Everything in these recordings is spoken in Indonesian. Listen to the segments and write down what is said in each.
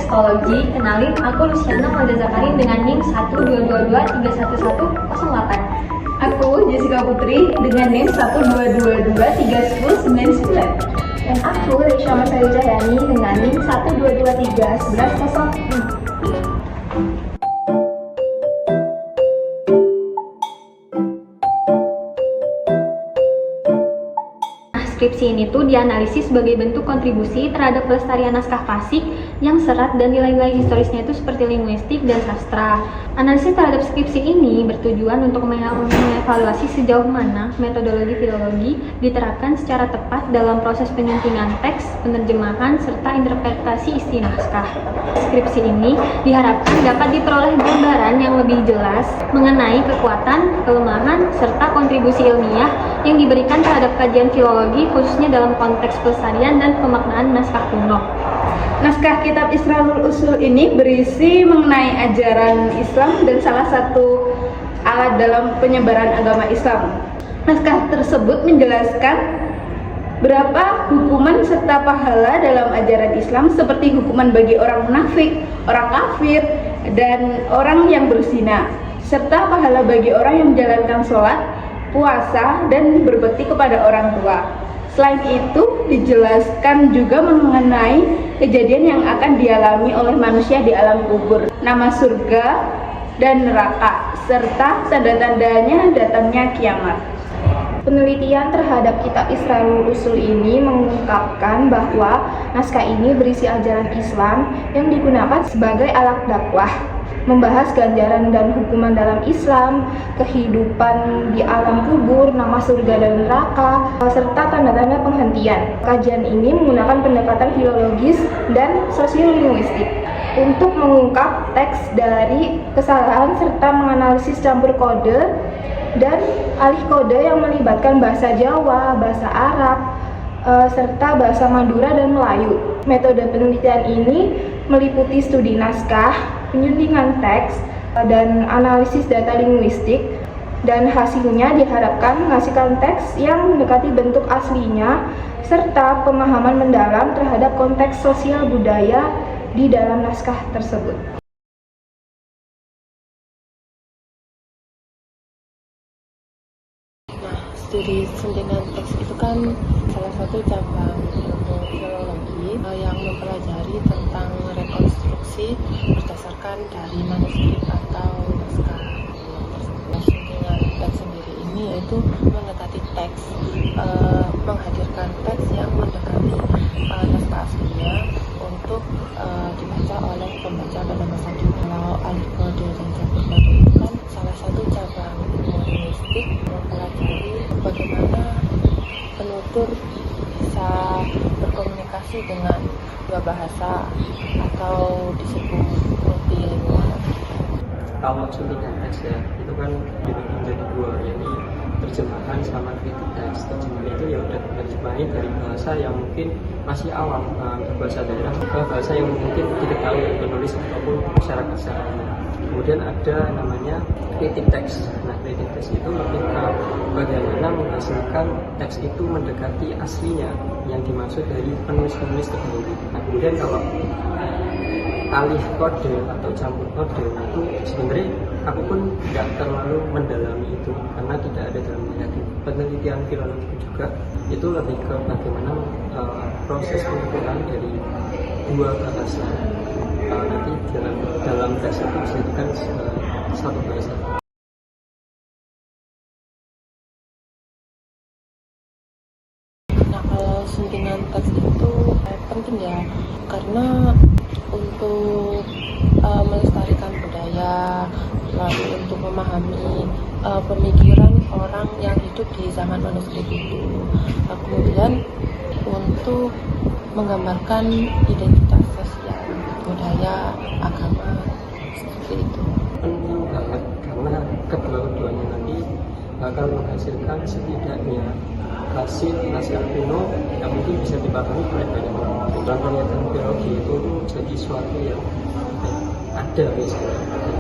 Psikologi. Kenalin, aku Luciana Walda Zakarin dengan NIM 122231108. Aku Jessica Putri dengan NIM 122231099. Dan aku Risha Masari Cahyani dengan NIM 1223110. Skripsi ini tuh dianalisis sebagai bentuk kontribusi terhadap pelestarian naskah klasik yang serat dan nilai-nilai historisnya itu seperti linguistik dan sastra. Analisis terhadap skripsi ini bertujuan untuk mengevaluasi sejauh mana metodologi filologi diterapkan secara tepat dalam proses penyuntingan teks, penerjemahan, serta interpretasi isi naskah. Skripsi ini diharapkan dapat diperoleh gambaran yang lebih jelas mengenai kekuatan, kelemahan, serta kontribusi ilmiah yang diberikan terhadap kajian filologi khususnya dalam konteks pelestarian dan pemaknaan naskah kuno. Naskah Kitab Israrul Usul ini berisi mengenai ajaran Islam dan salah satu alat dalam penyebaran agama Islam. Naskah tersebut menjelaskan berapa hukuman serta pahala dalam ajaran Islam seperti hukuman bagi orang munafik, orang kafir, dan orang yang berzina, serta pahala bagi orang yang menjalankan sholat, puasa, dan berbakti kepada orang tua. Selain itu, dijelaskan juga mengenai kejadian yang akan dialami oleh manusia di alam kubur, nama surga dan neraka, serta tanda-tandanya datangnya kiamat. Penelitian terhadap Kitab Israrul Usul ini mengungkapkan bahwa naskah ini berisi ajaran Islam yang digunakan sebagai alat dakwah, membahas ganjaran dan hukuman dalam Islam, kehidupan di alam kubur, nama surga dan neraka, serta tanda-tanda penghentian. Kajian ini menggunakan pendekatan filologis dan sosiolinguistik untuk mengungkap teks dari kesalahan serta menganalisis campur kode dan alih kode yang melibatkan bahasa Jawa, bahasa Arab, serta bahasa Madura dan Melayu. Metode penelitian ini meliputi studi naskah, penyuntingan teks, dan analisis data linguistik, dan hasilnya diharapkan menghasilkan teks yang mendekati bentuk aslinya serta pemahaman mendalam terhadap konteks sosial budaya di dalam naskah tersebut. Studi suntikan teks itu kan salah satu cabang ilmu filologi yang mempelajari tentang rekonstruksi berdasarkan dari manuskrip atau naskah. Suntikan teks sendiri ini yaitu mendekati teks, menghadirkan teks yang mendekati naskah aslinya untuk dibaca oleh pembaca pada masa dulu. Kalau alih kode dan campur kode itu kan salah satu cabang ilmu linguistik mempelajari bagaimana penutur bisa berkomunikasi dengan dua bahasa atau disebut multilingual. Kalau suntikan teks ya, itu kan dibagi menjadi dua, yaitu terjemahan sama kritik teks. Terjemahan itu ya udah terjemahin dari bahasa yang mungkin masih awam, bahasa daerah, ke bahasa yang mungkin diketahui penulis ataupun masyarakat secara umum. Kemudian ada namanya kritik teks. Nah, kritik teks itu lebih ke bagaimana menghasilkan teks itu mendekati aslinya yang dimaksud dari penulis-penulis terdahulu. Nah, kemudian kalau alih kode atau campur kode itu sebenarnya aku pun tidak terlalu mendalami itu karena tidak ada dalam penelitian filologi juga. Itu lebih ke bagaimana proses pengukuran dari dua bahasa nanti dalam teks itu dijadikan satu bahasa. Nah, kalau suntikan teks itu penting ya, karena untuk melestarikan budaya, lalu untuk memahami pemikiran orang yang hidup di zaman manuskrip itu, kemudian untuk menggambarkan identitas sosial, budaya, agama, seperti itu. Penting banget karena kedua-duanya nanti bakal menghasilkan setidaknya hasil naskah kuno yang mungkin bisa dipahami oleh banyak orang. Dan penelitian filologi itu jadi suatu yang ada misalnya.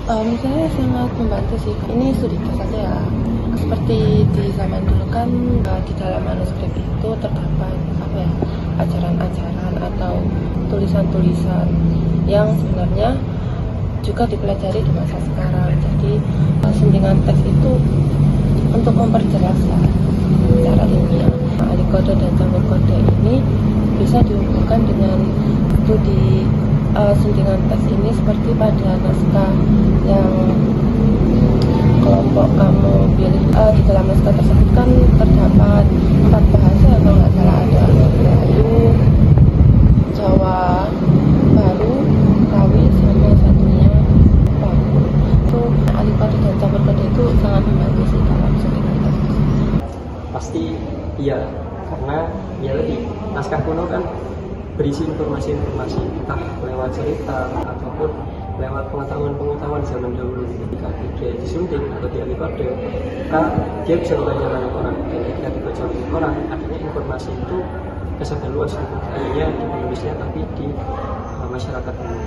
Misalnya sangat membantu sih. Ini studi teks saja ya. Seperti di zaman dulu kan di dalam manuskrip itu terdapat ajaran-ajaran atau tulisan-tulisan yang sebenarnya juga dipelajari di masa sekarang. Jadi sentilan teks itu untuk memperjelas secara ilmiah. Alikode dan campur kode ini bisa dihubungkan dengan studi sentilan teks ini seperti pada naskah yang kelompok kamu pilih. Di dalam naskah tersebut kan terdapat 4 bahasa, kalau nggak salah ada Melayu, Jawa Baru, Kawi, sama satunya Paku. Itu alikode dan campur kode itu sangat membantu sih dalam sentilan teks. Pasti iya, karena ya lebih naskah kuno kan berisi informasi-informasi entah lewat cerita ataupun lewat pengetahuan zaman dahulu. Ketika dia disunting atau dialikode, maka dia bisa membaca banyak orang, dan ketika dibaca banyak orang, artinya informasi itu tersebar luas, bukan hanya di penulisnya tapi di masyarakat umum.